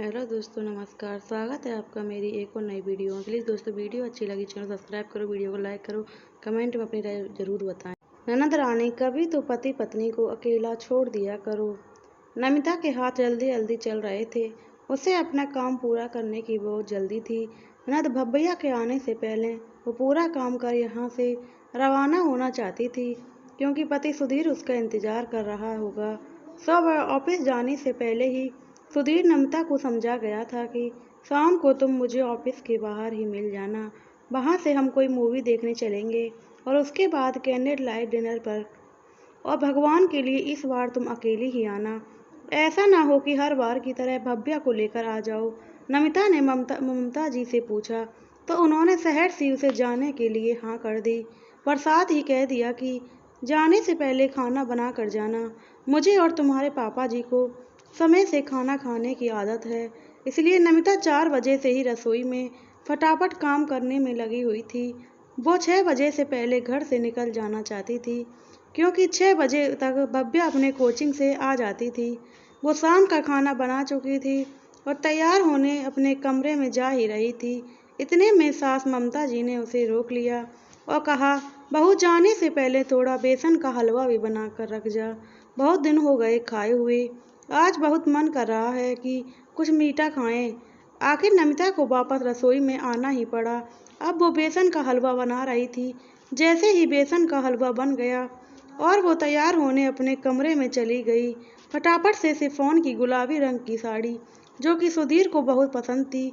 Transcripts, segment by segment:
Hello दोस्तों, नमस्कार। स्वागत है आपका मेरी एक और नई वीडियो में। प्लीज़ दोस्तों, वीडियो अच्छी लगी चैनल सब्सक्राइब करो, वीडियो को लाइक करो, कमेंट में अपनी राय ज़रूर बताएं। ननद रानी, कभी तो पति पत्नी को अकेला छोड़ दिया करो। नमिता के हाथ जल्दी जल्दी चल रहे थे। उसे अपना काम पूरा करने की बहुत जल्दी थी। ननद भब्बैया के आने से पहले वो पूरा काम कर यहाँ से रवाना होना चाहती थी, क्योंकि पति सुधीर उसका इंतज़ार कर रहा होगा। सब ऑफिस जाने से पहले ही सुधीर नमिता को समझा गया था कि शाम को तुम मुझे ऑफिस के बाहर ही मिल जाना। वहाँ से हम कोई मूवी देखने चलेंगे और उसके बाद कैंडल लाइट डिनर पर। और भगवान के लिए इस बार तुम अकेली ही आना। ऐसा ना हो कि हर बार की तरह भव्या को लेकर आ जाओ। नमिता ने ममता जी से पूछा तो उन्होंने सहज सी उसे जाने के लिए हाँ कर दी, पर साथ ही कह दिया कि जाने से पहले खाना बना कर जाना। मुझे और तुम्हारे पापा जी को समय से खाना खाने की आदत है, इसलिए नमिता 4 बजे से ही रसोई में फटाफट काम करने में लगी हुई थी। वो 6 बजे से पहले घर से निकल जाना चाहती थी, क्योंकि 6 बजे तक भव्या अपने कोचिंग से आ जाती थी। वो शाम का खाना बना चुकी थी और तैयार होने अपने कमरे में जा ही रही थी। इतने में सास ममता जी ने उसे रोक लिया और कहा, बहू, जाने से पहले थोड़ा बेसन का हलवा भी बना कर रख जा। बहुत दिन हो गए खाए हुए। आज बहुत मन कर रहा है कि कुछ मीठा खाएं। आखिर नमिता को वापस रसोई में आना ही पड़ा। अब वो बेसन का हलवा बना रही थी। जैसे ही बेसन का हलवा बन गया और वो तैयार होने अपने कमरे में चली गई, फटाफट से शिफॉन की गुलाबी रंग की साड़ी, जो कि सुधीर को बहुत पसंद थी,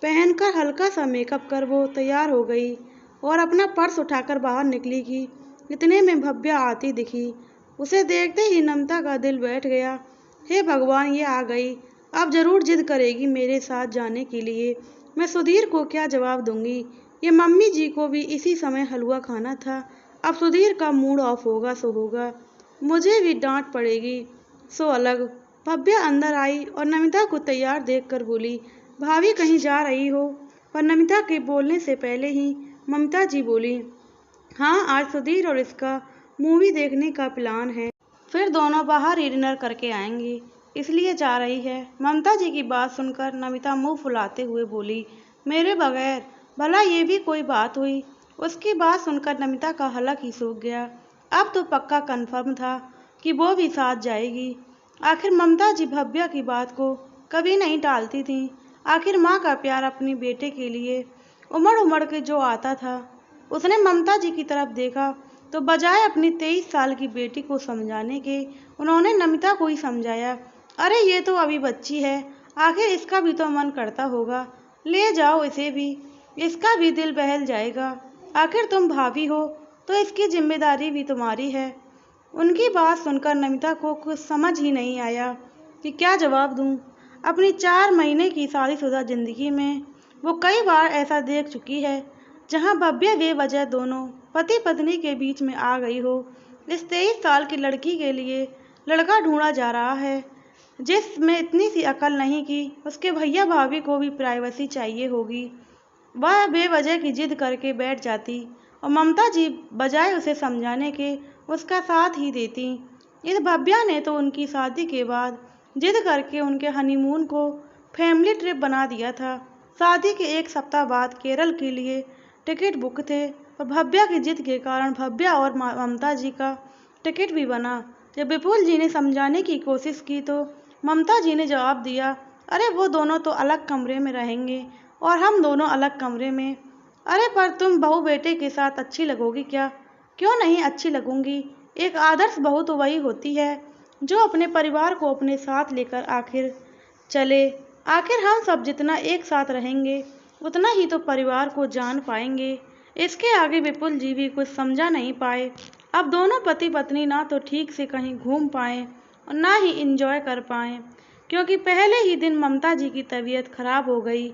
पहनकर हल्का सा मेकअप कर वो तैयार हो गई और अपना पर्स उठाकर बाहर निकली कि इतने में भव्या आती दिखी। उसे देखते ही नमिता का दिल बैठ गया। हे भगवान, ये आ गई। अब जरूर जिद करेगी मेरे साथ जाने के लिए। मैं सुधीर को क्या जवाब दूंगी? ये मम्मी जी को भी इसी समय हलवा खाना था। अब सुधीर का मूड ऑफ होगा सो होगा, मुझे भी डांट पड़ेगी सो अलग। भव्या अंदर आई और नमिता को तैयार देखकर बोली, भाभी कहीं जा रही हो? पर नमिता के बोलने से पहले ही ममता जी बोली, हाँ, आज सुधीर और इसका मूवी देखने का प्लान है। फिर दोनों बाहर ही डिनर करके आएंगी, इसलिए जा रही है। ममता जी की बात सुनकर नमिता मुंह फुलाते हुए बोली, मेरे बगैर भला ये भी कोई बात हुई? उसकी बात सुनकर नमिता का हलक ही सूख गया। अब तो पक्का कन्फर्म था कि वो भी साथ जाएगी। आखिर ममता जी भव्या की बात को कभी नहीं टालती थी। आखिर माँ का प्यार अपने बेटे के लिए उमड़ उमड़ के जो आता था। उसने ममता जी की तरफ देखा तो बजाय अपनी 23 साल की बेटी को समझाने के उन्होंने नमिता को ही समझाया। अरे ये तो अभी बच्ची है, आखिर इसका भी तो मन करता होगा, ले जाओ इसे भी, इसका भी दिल बहल जाएगा। आखिर तुम भाभी हो तो इसकी जिम्मेदारी भी तुम्हारी है। उनकी बात सुनकर नमिता को कुछ समझ ही नहीं आया कि क्या जवाब दूं। अपनी 4 महीने की शादीशुदा जिंदगी में वो कई बार ऐसा देख चुकी है जहां भव्या बेवजह दोनों पति पत्नी के बीच में आ गई हो। इस 23 साल की लड़की के लिए लड़का ढूंढा जा रहा है जिसमें इतनी सी अकल नहीं कि उसके भैया भाभी को भी प्राइवेसी चाहिए होगी। वह बेवजह की जिद करके बैठ जाती और ममता जी बजाय उसे समझाने के उसका साथ ही देती। इस भव्या ने तो उनकी शादी के बाद जिद करके उनके हनीमून को फैमिली ट्रिप बना दिया था। शादी के 1 सप्ताह बाद केरल के लिए टिकट बुक थे और भव्या की जिद के कारण भव्या और ममता जी का टिकट भी बना। जब विपुल जी ने समझाने की कोशिश की तो ममता जी ने जवाब दिया, अरे वो दोनों तो अलग कमरे में रहेंगे और हम दोनों अलग कमरे में। अरे पर तुम बहू बेटे के साथ अच्छी लगोगी क्या? क्यों नहीं अच्छी लगूंगी। एक आदर्श बहू तो वही होती है जो अपने परिवार को अपने साथ लेकर आखिर चले। आखिर हम सब जितना एक साथ रहेंगे उतना ही तो परिवार को जान पाएंगे। इसके आगे विपुल जी भी कुछ समझा नहीं पाए। अब दोनों पति पत्नी ना तो ठीक से कहीं घूम पाए और ना ही एंजॉय कर पाए, क्योंकि पहले ही दिन ममता जी की तबीयत खराब हो गई।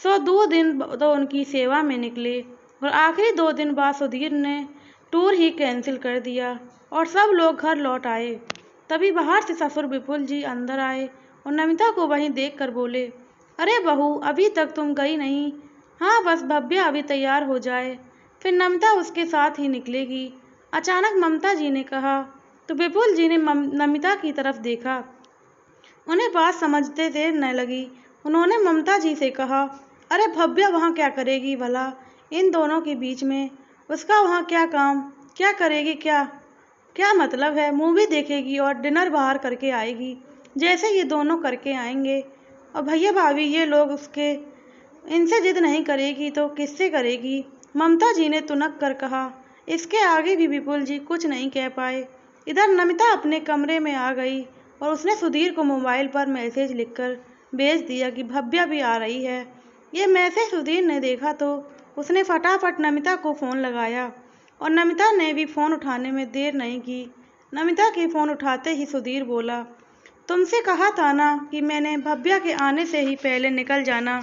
सो 2 दिन तो उनकी सेवा में निकले और आखिरी 2 दिन बाद सुधीर ने टूर ही कैंसिल कर दिया और सब लोग घर लौट आए। तभी बाहर से ससुर विपुल जी अंदर आए और नमिता को वहीं देखकर बोले, अरे बहू, अभी तक तुम गई नहीं? हाँ, बस भव्या अभी तैयार हो जाए फिर नमिता उसके साथ ही निकलेगी। अचानक ममता जी ने कहा तो विपुल जी ने नमिता की तरफ देखा। उन्हें बात समझते देर न लगी। उन्होंने ममता जी से कहा, अरे भव्या वहाँ क्या करेगी भला इन दोनों के बीच में? उसका वहाँ क्या काम? क्या करेगी? क्या क्या मतलब है? मूवी देखेगी और डिनर बाहर करके आएगी जैसे ये दोनों करके आएंगे। और भैया भाभी ये लोग उसके इनसे जिद नहीं करेगी तो किससे करेगी? ममता जी ने तुनक कर कहा। इसके आगे भी विपुल जी कुछ नहीं कह पाए। इधर नमिता अपने कमरे में आ गई और उसने सुधीर को मोबाइल पर मैसेज लिखकर भेज दिया कि भव्या भी आ रही है। ये मैसेज सुधीर ने देखा तो उसने फटाफट नमिता को फ़ोन लगाया और नमिता ने भी फ़ोन उठाने में देर नहीं की। नमिता की फ़ोन उठाते ही सुधीर बोला, तुमसे कहा था ना कि मैंने भव्या के आने से ही पहले निकल जाना।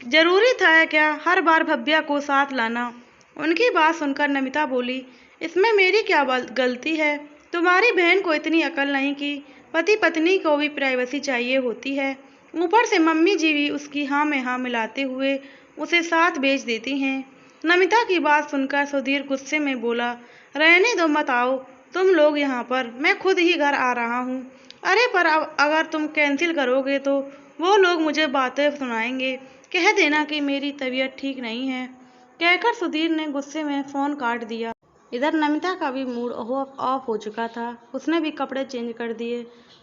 जरूरी था क्या हर बार भव्या को साथ लाना? उनकी बात सुनकर नमिता बोली, इसमें मेरी क्या गलती है? तुम्हारी बहन को इतनी अकल नहीं कि पति पत्नी को भी प्राइवेसी चाहिए होती है। ऊपर से मम्मी जी भी उसकी हाँ में हाँ मिलाते हुए उसे साथ भेज देती हैं। नमिता की बात सुनकर सुधीर गुस्से में बोला, रहने दो, मत आओ तुम लोग यहाँ पर, मैं खुद ही घर आ रहा हूँ। अरे पर अब अगर तुम कैंसिल करोगे तो वो लोग मुझे बातें सुनाएंगे। कह देना कि मेरी तबीयत ठीक नहीं है। कहकर सुधीर ने गुस्से में फ़ोन काट दिया। इधर नमिता का भी मूड ऑफ हो चुका था। उसने भी कपड़े चेंज कर दिए।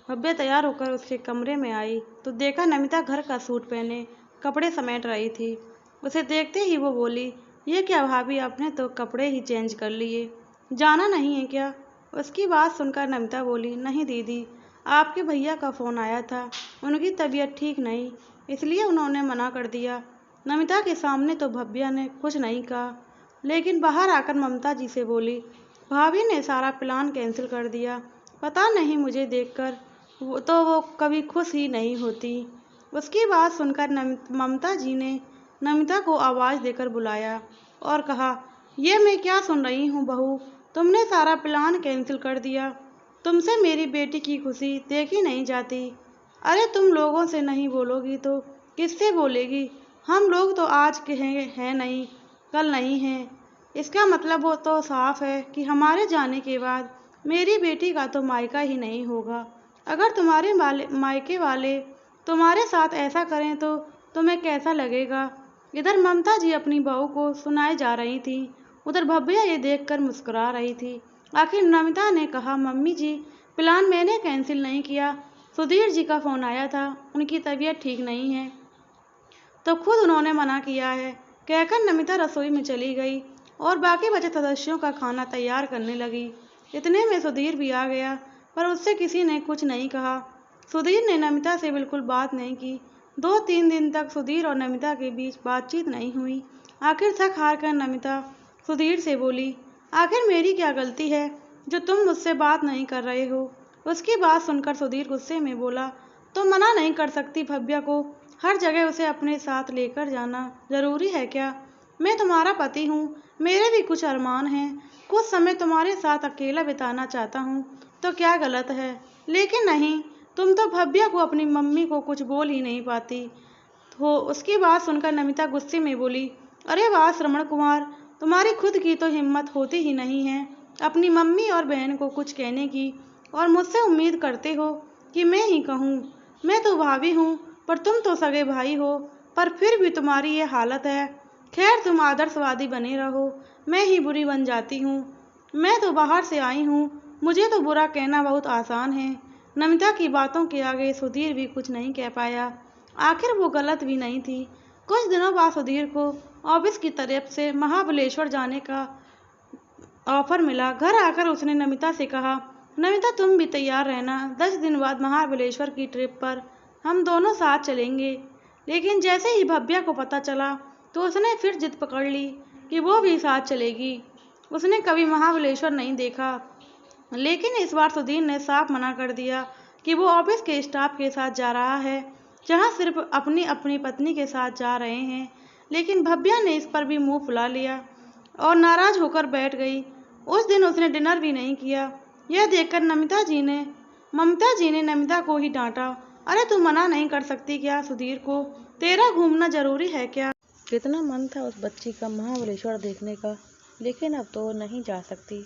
भव्या तैयार होकर उसके कमरे में आई तो देखा नमिता घर का सूट पहने कपड़े समेट रही थी। उसे देखते ही वो बोली, ये क्या भाभी, आपने तो कपड़े ही चेंज कर लिए, जाना नहीं है क्या? उसकी बात सुनकर नमिता बोली, नहीं दीदी, आपके भैया का फ़ोन आया था, उनकी तबीयत ठीक नहीं, इसलिए उन्होंने मना कर दिया। नमिता के सामने तो भव्या ने कुछ नहीं कहा, लेकिन बाहर आकर ममता जी से बोली, भाभी ने सारा प्लान कैंसिल कर दिया। पता नहीं मुझे देखकर वो कभी खुश ही नहीं होती। उसकी बात सुनकर ममता जी ने नमिता को आवाज़ देकर बुलाया और कहा, ये मैं क्या सुन रही हूँ बहू, तुमने सारा प्लान कैंसिल कर दिया। तुमसे मेरी बेटी की खुशी देखी नहीं जाती। अरे तुम लोगों से नहीं बोलोगी तो किससे बोलेगी? हम लोग तो आज के हैं नहीं, कल नहीं हैं। इसका मतलब वो तो साफ है कि हमारे जाने के बाद मेरी बेटी का तो मायका ही नहीं होगा। अगर तुम्हारे मायके वाले तुम्हारे साथ ऐसा करें तो तुम्हें कैसा लगेगा? इधर ममता जी अपनी बहू को सुनाए जा रही थी, उधर भव्या ये देखकर मुस्कुरा रही थी। आखिर नमिता ने कहा, मम्मी जी, प्लान मैंने कैंसिल नहीं किया, सुधीर जी का फ़ोन आया था, उनकी तबीयत ठीक नहीं है तो खुद उन्होंने मना किया है। कहकर नमिता रसोई में चली गई और बाकी बचे सदस्यों का खाना तैयार करने लगी। इतने में सुधीर भी आ गया, पर उससे किसी ने कुछ नहीं कहा। सुधीर ने नमिता से बिल्कुल बात नहीं की। 2-3 दिन तक सुधीर और नमिता के बीच बातचीत नहीं हुई। आखिर थक हार कर नमिता सुधीर से बोली, आखिर मेरी क्या गलती है जो तुम मुझसे बात नहीं कर रहे हो? उसकी बात सुनकर सुधीर गुस्से में बोला, तुम मना नहीं कर सकती भव्या को, हर जगह उसे अपने साथ लेकर जाना जरूरी है क्या? मैं तुम्हारा पति हूँ, मेरे भी कुछ अरमान हैं, कुछ समय तुम्हारे साथ अकेला बिताना चाहता हूँ, तो क्या गलत है? लेकिन नहीं, तुम तो भव्या को अपनी मम्मी को कुछ बोल ही नहीं पाती हो। उसकी बात सुनकर नमिता गुस्से में बोली, अरे वाह श्रवण कुमार, तुम्हारी खुद की तो हिम्मत होती ही नहीं है अपनी मम्मी और बहन को कुछ कहने की, और मुझसे उम्मीद करते हो कि मैं ही कहूँ। मैं तो भाभी हूँ, पर तुम तो सगे भाई हो, पर फिर भी तुम्हारी ये हालत है। खैर तुम आदर्शवादी बने रहो, मैं ही बुरी बन जाती हूँ। मैं तो बाहर से आई हूँ, मुझे तो बुरा कहना बहुत आसान है। नमिता की बातों के आगे सुधीर भी कुछ नहीं कह पाया। आखिर वो गलत भी नहीं थी। कुछ दिनों बाद सुधीर को ऑफिस की तरफ से महाबलेश्वर जाने का ऑफर मिला। घर आकर उसने नमिता से कहा, नमिता तुम भी तैयार रहना, 10 दिन बाद महाबलेश्वर की ट्रिप पर हम दोनों साथ चलेंगे। लेकिन जैसे ही भव्या को पता चला तो उसने फिर जिद पकड़ ली कि वो भी साथ चलेगी। उसने कभी महाबलेश्वर नहीं देखा, लेकिन इस बार सुधीर ने साफ मना कर दिया कि वो ऑफिस के स्टाफ के साथ जा रहा है, जहां सिर्फ अपनी अपनी पत्नी के साथ जा रहे हैं। लेकिन भव्या ने इस पर भी मुंह फुला लिया और नाराज होकर बैठ गई। उस दिन उसने डिनर भी नहीं किया। यह देखकर ममता जी ने नमिता को ही डांटा, अरे तू मना नहीं कर सकती क्या सुधीर को? तेरा घूमना जरूरी है क्या? कितना मन था उस बच्ची का महाबलेश्वर देखने का, लेकिन अब तो नहीं जा सकती।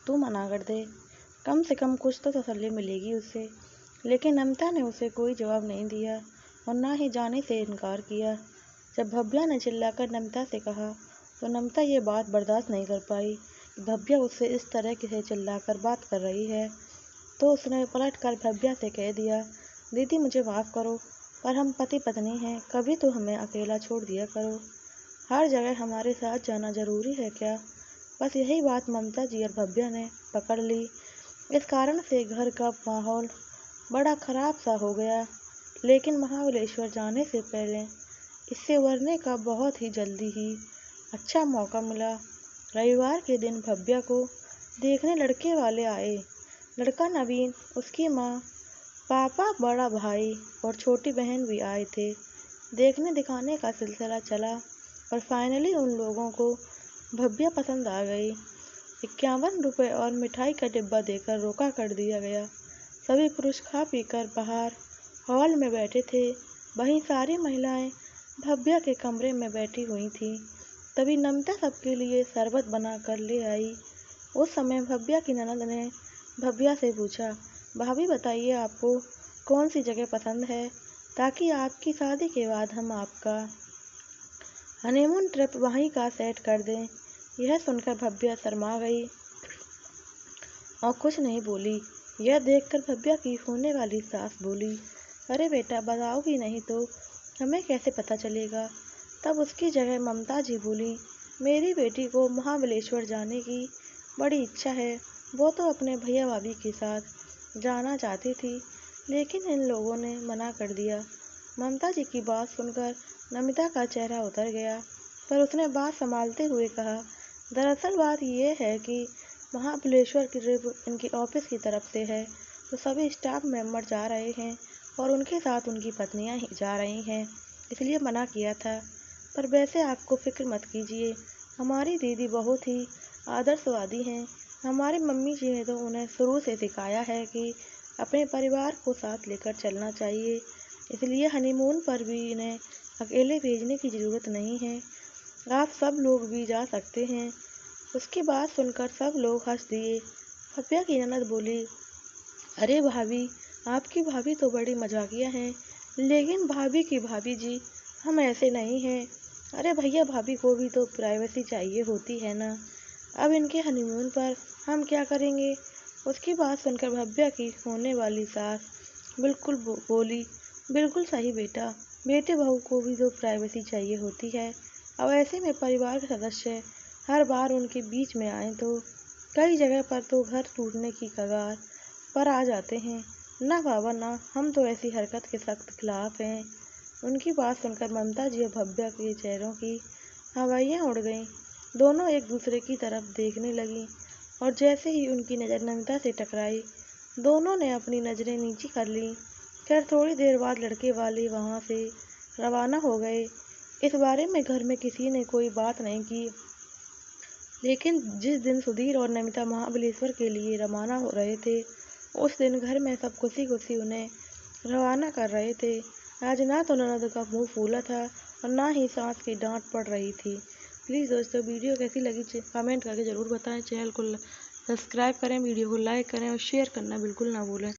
तू मना कर दे, कम से कम कुछ तो तसल्ली मिलेगी उससे। लेकिन नमिता ने उसे कोई जवाब नहीं दिया। और ना ही जाने से इनकार किया। जब भव्या ने चिल्लाकर नमिता से कहा तो नमिता ये बात बर्दाश्त नहीं कर पाई कि भव्या उससे इस तरह से चिल्लाकर बात कर रही है। तो उसने पलटकर भव्या से कह दिया, दीदी मुझे माफ़ करो, पर हम पति पत्नी हैं, कभी तो हमें अकेला छोड़ दिया करो। हर जगह हमारे साथ जाना ज़रूरी है क्या? बस यही बात ममता जी और भव्या ने पकड़ ली। इस कारण से घर का माहौल बड़ा खराब सा हो गया। लेकिन महाबलेश्वर जाने से पहले इससे उबरने का बहुत ही जल्दी ही अच्छा मौका मिला। रविवार के दिन भव्या को देखने लड़के वाले आए। लड़का नवीन, उसकी माँ, पापा, बड़ा भाई और छोटी बहन भी आए थे। देखने दिखाने का सिलसिला चला और फाइनली उन लोगों को भव्या पसंद आ गई। 51 रुपये और मिठाई का डिब्बा देकर रोका कर दिया गया। सभी पुरुष खा पीकर बाहर हॉल में बैठे थे। वहीं सारी महिलाएं भव्या के कमरे में बैठी हुई थीं। तभी नमिता सबके लिए शरबत बना कर ले आई। उस समय भव्या की ननद ने भव्या से पूछा, भाभी बताइए आपको कौन सी जगह पसंद है, ताकि आपकी शादी के बाद हम आपका हनीमून ट्रिप वहीं का सेट कर दें। यह सुनकर भव्या शर्मा गई और कुछ नहीं बोली। यह देखकर भव्या की होने वाली सास बोली, अरे बेटा बताओगी नहीं तो हमें कैसे पता चलेगा? तब उसकी जगह ममता जी बोली, मेरी बेटी को महाबलेश्वर जाने की बड़ी इच्छा है। वो तो अपने भैया भाभी के साथ जाना चाहती थी, लेकिन इन लोगों ने मना कर दिया। ममता जी की बात सुनकर नमिता का चेहरा उतर गया, पर उसने बात संभालते हुए कहा, दरअसल बात यह है कि महाबलेश्वर की ट्रिप इनकी ऑफिस की तरफ से है, तो सभी स्टाफ मेंबर जा रहे हैं और उनके साथ उनकी पत्नियां ही जा रही हैं, इसलिए मना किया था। पर वैसे आपको फिक्र मत कीजिए, हमारी दीदी बहुत ही आदर्शवादी हैं। हमारी मम्मी जी ने तो उन्हें शुरू से सिखाया है कि अपने परिवार को साथ लेकर चलना चाहिए, इसलिए हनीमून पर भी इन्हें अकेले भेजने की ज़रूरत नहीं है। आप सब लोग भी जा सकते हैं। उसकी बात सुनकर सब लोग हंस दिए। भव्या की ननद बोली, अरे भाभी, आपकी भाभी तो बड़ी मजाकिया हैं, लेकिन भाभी की भाभी जी हम ऐसे नहीं हैं। अरे भैया भाभी को भी तो प्राइवेसी चाहिए होती है ना। अब इनके हनीमून पर हम क्या करेंगे? उसकी बात सुनकर भव्या की होने वाली सास बिल्कुल बोली, बिल्कुल सही बेटा, बेटे बहू को भी तो प्राइवेसी चाहिए होती है। अब ऐसे में परिवार के सदस्य हर बार उनके बीच में आए तो कई जगह पर तो घर टूटने की कगार पर आ जाते हैं। ना बाबा ना, हम तो ऐसी हरकत के सख्त खिलाफ हैं। उनकी बात सुनकर ममता जी और भव्या के चेहरों की हवाइयाँ उड़ गईं। दोनों एक दूसरे की तरफ देखने लगीं और जैसे ही उनकी नज़र नमिता से टकराई, दोनों ने अपनी नज़रें नीची कर लीं। खैर थोड़ी देर बाद लड़के वाले वहाँ से रवाना हो गए। इस बारे में घर में किसी ने कोई बात नहीं की, लेकिन जिस दिन सुधीर और नमिता महाबलेश्वर के लिए रवाना हो रहे थे, उस दिन घर में सब खुशी खुशी उन्हें रवाना कर रहे थे। आज ना तो ननद का मुंह फूला था और ना ही सास की डांट पड़ रही थी। प्लीज़ दोस्तों वीडियो कैसी लगी कमेंट करके ज़रूर बताएं। चैनल को सब्सक्राइब करें, वीडियो को लाइक करें और शेयर करना बिल्कुल ना भूलें।